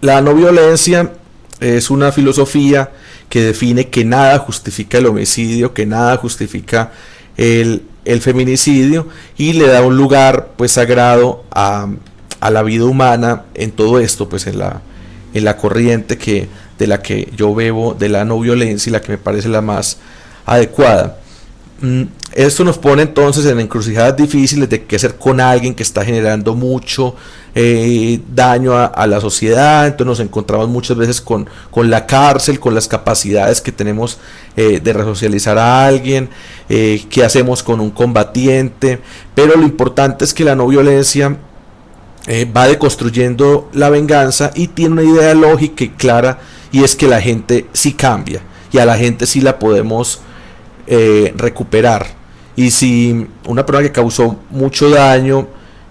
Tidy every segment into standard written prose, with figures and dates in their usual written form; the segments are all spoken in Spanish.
La no violencia es una filosofía que define que nada justifica el homicidio, que nada justifica el feminicidio, y le da un lugar pues sagrado a la vida humana en todo esto, pues en la corriente de la que yo bebo, de la no violencia, y la que me parece la más adecuada. Esto nos pone entonces en encrucijadas difíciles de qué hacer con alguien que está generando mucho daño a la sociedad. Entonces nos encontramos muchas veces con la cárcel, con las capacidades que tenemos de resocializar a alguien, qué hacemos con un combatiente. Pero lo importante es que la no violencia va deconstruyendo la venganza y tiene una idea lógica y clara, y es que la gente sí cambia y a la gente sí la podemos recuperar. Y si una persona que causó mucho daño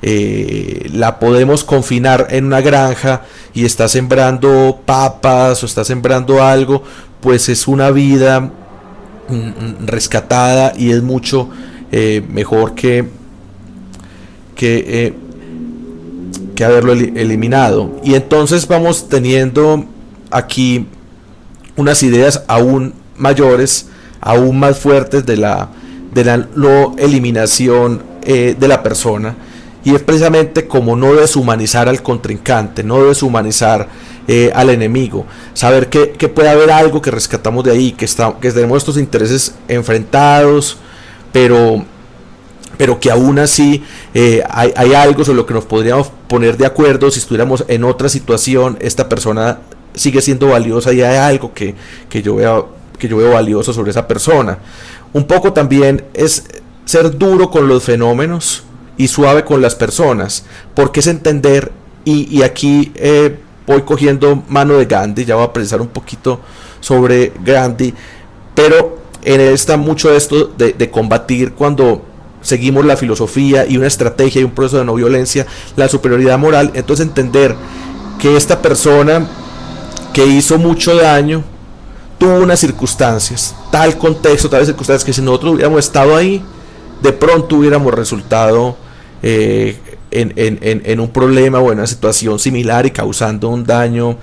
la podemos confinar en una granja y está sembrando papas o está sembrando algo, pues es una vida rescatada y es mucho mejor que haberlo eliminado. Y entonces vamos teniendo aquí unas ideas aún mayores, aún más fuertes de la no eliminación de la persona, y es precisamente como no deshumanizar al contrincante, no deshumanizar al enemigo, saber que puede haber algo que rescatamos de ahí, que tenemos estos intereses enfrentados, pero que aún así hay algo sobre lo que nos podríamos poner de acuerdo. Si estuviéramos en otra situación, esta persona sigue siendo valiosa y hay algo que yo veo valioso sobre esa persona. Un poco también es ser duro con los fenómenos y suave con las personas, porque es entender, y aquí voy cogiendo mano de Gandhi, ya voy a precisar un poquito sobre Gandhi, pero en él está mucho esto de combatir cuando seguimos la filosofía y una estrategia y un proceso de no violencia, la superioridad moral. Entonces entender que esta persona que hizo mucho daño tuvo unas circunstancias, tal contexto, tales circunstancias, que si nosotros hubiéramos estado ahí, de pronto hubiéramos resultado en un problema o en una situación similar y causando un daño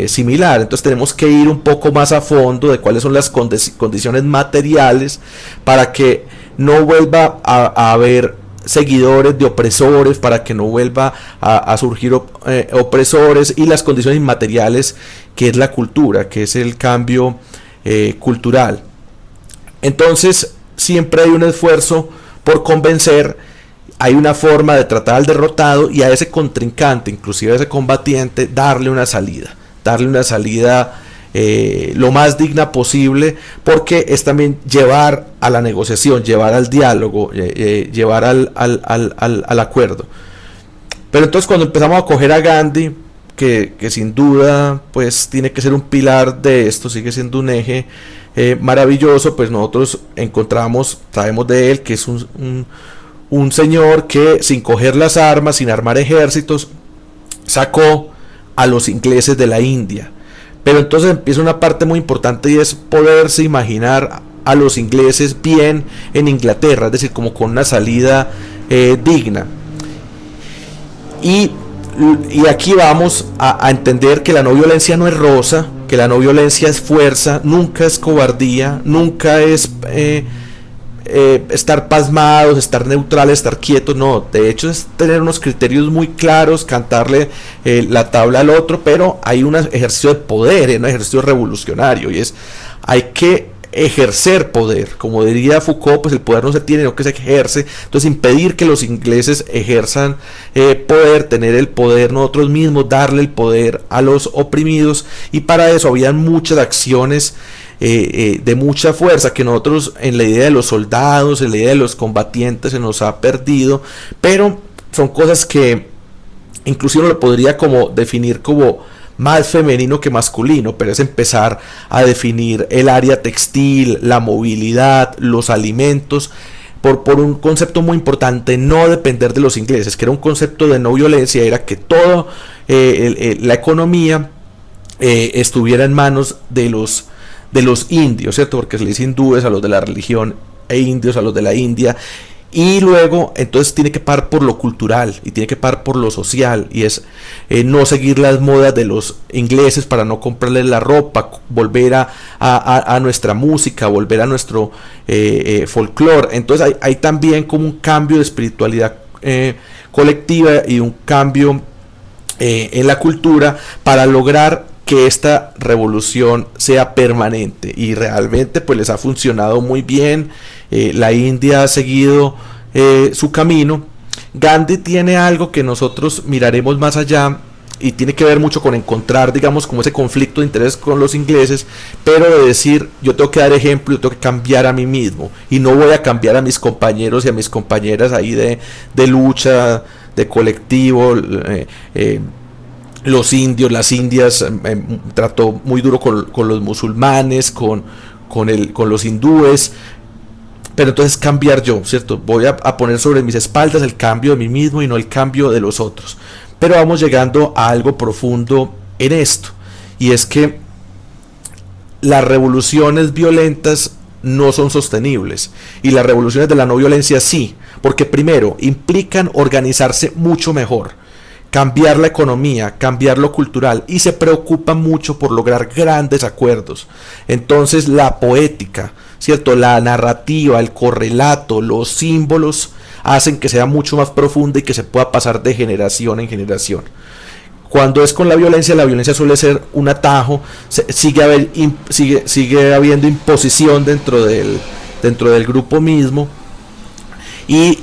similar. Entonces tenemos que ir un poco más a fondo de cuáles son las condiciones materiales para que no vuelva a haber seguidores de opresores, para que no vuelva a surgir opresores, y las condiciones inmateriales, que es la cultura, que es el cambio cultural. Entonces siempre hay un esfuerzo por convencer, hay una forma de tratar al derrotado y a ese contrincante, inclusive a ese combatiente, darle una salida lo más digna posible, porque es también llevar a la negociación, llevar al diálogo, llevar al acuerdo. Pero entonces cuando empezamos a coger a Gandhi, que sin duda pues tiene que ser un pilar de esto, sigue siendo un eje maravilloso, pues nosotros traemos de él que es un señor que, sin coger las armas, sin armar ejércitos, sacó a los ingleses de la India. Pero entonces empieza una parte muy importante, y es poderse imaginar a los ingleses bien en Inglaterra, es decir, como con una salida digna. Y aquí vamos a entender que la no violencia no es rosa, que la no violencia es fuerza, nunca es cobardía, nunca es estar pasmados, estar neutrales, estar quietos. No, de hecho es tener unos criterios muy claros, cantarle la tabla al otro, pero hay un ejercicio de poder, un ejercicio revolucionario, y hay que ejercer poder. Como diría Foucault, pues el poder no se tiene, no que se ejerce. Entonces impedir que los ingleses ejerzan poder, tener el poder nosotros mismos, darle el poder a los oprimidos, y para eso habían muchas acciones de mucha fuerza que nosotros en la idea de los soldados, en la idea de los combatientes, se nos ha perdido, pero son cosas que inclusive uno lo podría como definir como más femenino que masculino, pero es empezar a definir el área textil, la movilidad, los alimentos, por un concepto muy importante: no depender de los ingleses, que era un concepto de no violencia, era que toda la economía estuviera en manos de los indios, ¿cierto? Porque se le dice hindúes a los de la religión e indios a los de la India. Y luego, entonces tiene que parar por lo cultural y tiene que parar por lo social. Y es no seguir las modas de los ingleses para no comprarles la ropa, volver a nuestra música, volver a nuestro folclore. Entonces hay también como un cambio de espiritualidad colectiva y un cambio en la cultura para lograr que esta revolución sea permanente, y realmente pues les ha funcionado muy bien. La India ha seguido su camino. Gandhi tiene algo que nosotros miraremos más allá y tiene que ver mucho con encontrar, digamos, como ese conflicto de interés con los ingleses, pero de decir, yo tengo que dar ejemplo, yo tengo que cambiar a mí mismo y no voy a cambiar a mis compañeros y a mis compañeras ahí de lucha, de colectivo. Los indios, las indias, trató muy duro con los musulmanes, con los hindúes, pero entonces cambiar yo, ¿cierto? Voy a poner sobre mis espaldas el cambio de mí mismo y no el cambio de los otros. Pero vamos llegando a algo profundo en esto, y es que las revoluciones violentas no son sostenibles, y las revoluciones de la no violencia sí, porque primero implican organizarse mucho mejor, cambiar la economía, cambiar lo cultural, y se preocupa mucho por lograr grandes acuerdos. Entonces la poética, ¿cierto?, la narrativa, el correlato, los símbolos hacen que sea mucho más profunda y que se pueda pasar de generación en generación. Cuando es con la violencia suele ser un atajo, sigue habiendo imposición dentro del grupo mismo, y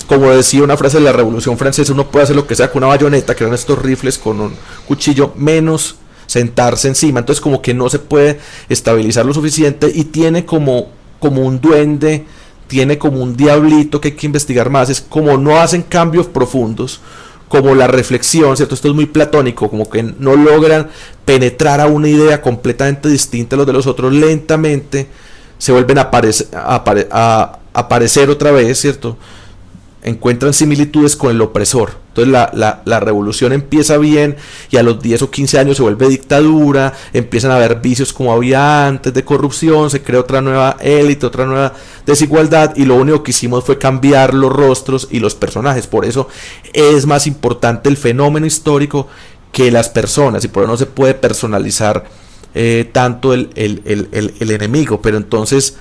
como decía una frase de la Revolución Francesa, uno puede hacer lo que sea con una bayoneta, que eran estos rifles con un cuchillo, menos sentarse encima. Entonces como que no se puede estabilizar lo suficiente, y tiene como un duende, tiene como un diablito que hay que investigar más. Es como no hacen cambios profundos, como la reflexión, ¿cierto? Esto es muy platónico, como que no logran penetrar a una idea completamente distinta a los de los otros. Lentamente se vuelven a aparecer otra vez, ¿cierto? Encuentran similitudes con el opresor. Entonces la revolución empieza bien, y a los 10 o 15 años se vuelve dictadura, empiezan a haber vicios como había antes de corrupción, se crea otra nueva élite, otra nueva desigualdad, y lo único que hicimos fue cambiar los rostros y los personajes. Por eso es más importante el fenómeno histórico que las personas, y por eso no se puede personalizar tanto el enemigo. Pero entonces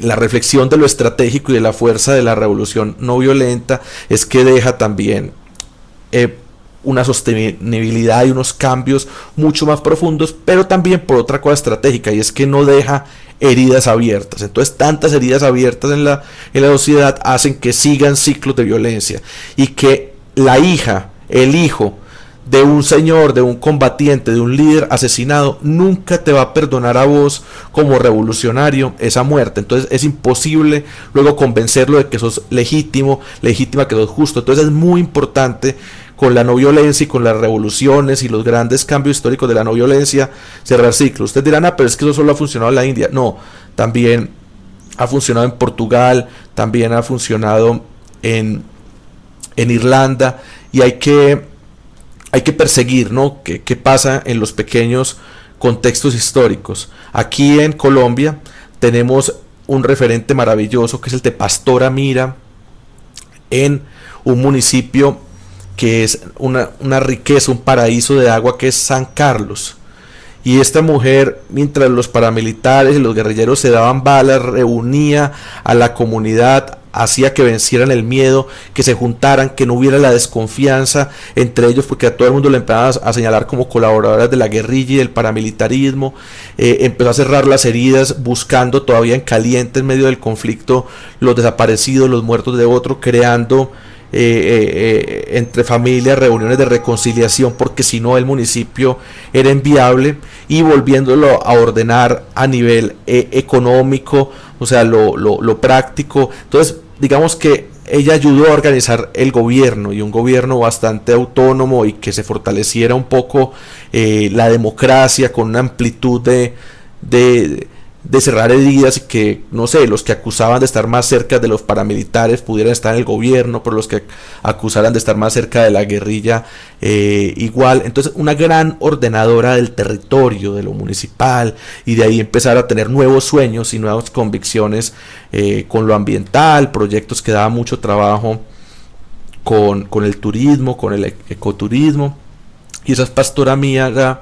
la reflexión de lo estratégico y de la fuerza de la revolución no violenta es que deja también una sostenibilidad y unos cambios mucho más profundos, pero también por otra cosa estratégica, y es que no deja heridas abiertas. Entonces tantas heridas abiertas en la sociedad hacen que sigan ciclos de violencia, y que la hija, el hijo de un señor, de un combatiente, de un líder asesinado, nunca te va a perdonar a vos como revolucionario esa muerte. Entonces es imposible luego convencerlo de que sos legítima, que sos justo. Entonces es muy importante con la no violencia y con las revoluciones y los grandes cambios históricos de la no violencia cerrar ciclos. Ustedes dirán, pero es que eso solo ha funcionado en la India. No, también ha funcionado en Portugal, también ha funcionado en Irlanda, y hay que perseguir, ¿no?, qué pasa en los pequeños contextos históricos. Aquí en Colombia tenemos un referente maravilloso que es el de Pastora Mira, en un municipio que es una riqueza, un paraíso de agua, que es San Carlos. Y esta mujer, mientras los paramilitares y los guerrilleros se daban balas, reunía a la comunidad, hacía que vencieran el miedo, que se juntaran, que no hubiera la desconfianza entre ellos, porque a todo el mundo le empezaban a señalar como colaboradores de la guerrilla y del paramilitarismo. Empezó a cerrar las heridas, buscando todavía en caliente, en medio del conflicto, los desaparecidos, los muertos de otro, creando entre familias reuniones de reconciliación, porque si no el municipio era inviable, y volviéndolo a ordenar a nivel económico, o sea, lo práctico. Entonces digamos que ella ayudó a organizar el gobierno, y un gobierno bastante autónomo, y que se fortaleciera un poco la democracia, con una amplitud de de cerrar heridas y que, no sé, los que acusaban de estar más cerca de los paramilitares pudieran estar en el gobierno, por los que acusaran de estar más cerca de la guerrilla igual. Entonces, una gran ordenadora del territorio, de lo municipal, y de ahí empezar a tener nuevos sueños y nuevas convicciones con lo ambiental, proyectos que daban mucho trabajo con el turismo, con el ecoturismo. Y esa es Pastora Miaga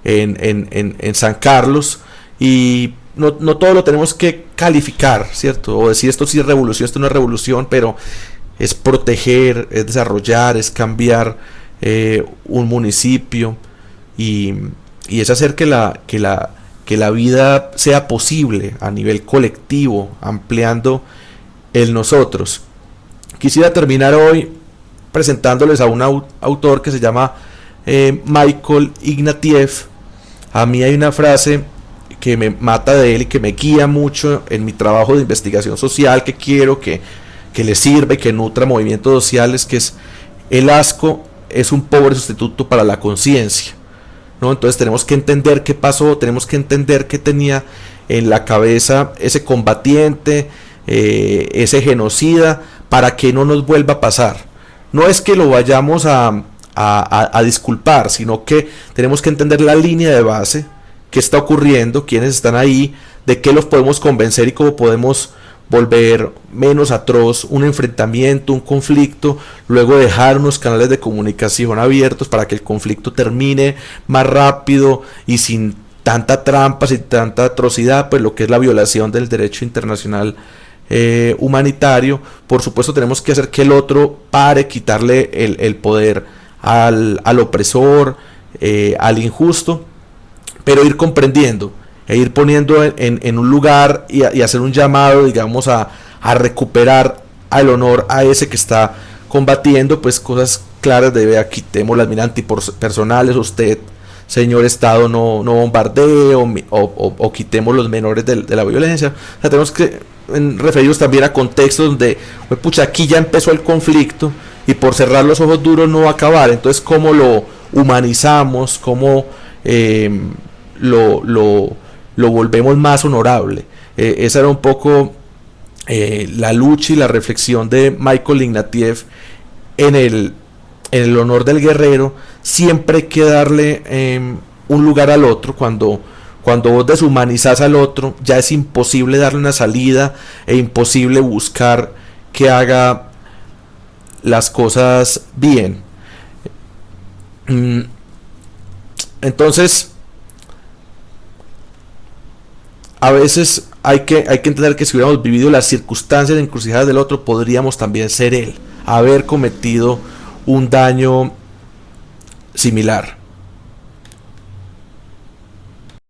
en San Carlos. Y no todo lo tenemos que calificar, ¿cierto? O decir esto sí es revolución, esto no es revolución, pero es proteger, es desarrollar, es cambiar un municipio y es hacer que la vida sea posible a nivel colectivo, ampliando el nosotros. Quisiera terminar hoy presentándoles a un autor que se llama Michael Ignatieff. A mí hay una frase que me mata de él y que me guía mucho en mi trabajo de investigación social, que quiero que le sirva y que nutra movimientos sociales, que es: el asco es un pobre sustituto para la conciencia, ¿no? Entonces tenemos que entender qué pasó, tenemos que entender qué tenía en la cabeza ese combatiente, ese genocida, para que no nos vuelva a pasar. No es que lo vayamos a disculpar, sino que tenemos que entender la línea de base, qué está ocurriendo, quiénes están ahí, de qué los podemos convencer y cómo podemos volver menos atroz un enfrentamiento, un conflicto, luego dejar unos canales de comunicación abiertos para que el conflicto termine más rápido y sin tanta trampa, sin tanta atrocidad, pues lo que es la violación del derecho internacional humanitario. Por supuesto tenemos que hacer que el otro pare, quitarle el poder al opresor, al injusto, pero ir comprendiendo e ir poniendo en un lugar y hacer un llamado, digamos, a recuperar el honor a ese que está combatiendo, pues cosas claras de: vea, quitemos las minas antipersonales, usted, señor Estado, no bombardee, o quitemos los menores de la violencia. O sea, tenemos que referirnos también a contextos donde, pues, pucha, aquí ya empezó el conflicto y por cerrar los ojos duros no va a acabar. Entonces, ¿cómo lo humanizamos? ¿Cómo lo volvemos más honorable? Esa era un poco la lucha y la reflexión de Michael Ignatieff en el honor del guerrero. Siempre hay que darle un lugar al otro. Cuando vos deshumanizás al otro, ya es imposible darle una salida e imposible buscar que haga las cosas bien. Entonces, a veces hay que entender que si hubiéramos vivido las circunstancias de encrucijadas del otro, podríamos también ser él, haber cometido un daño similar.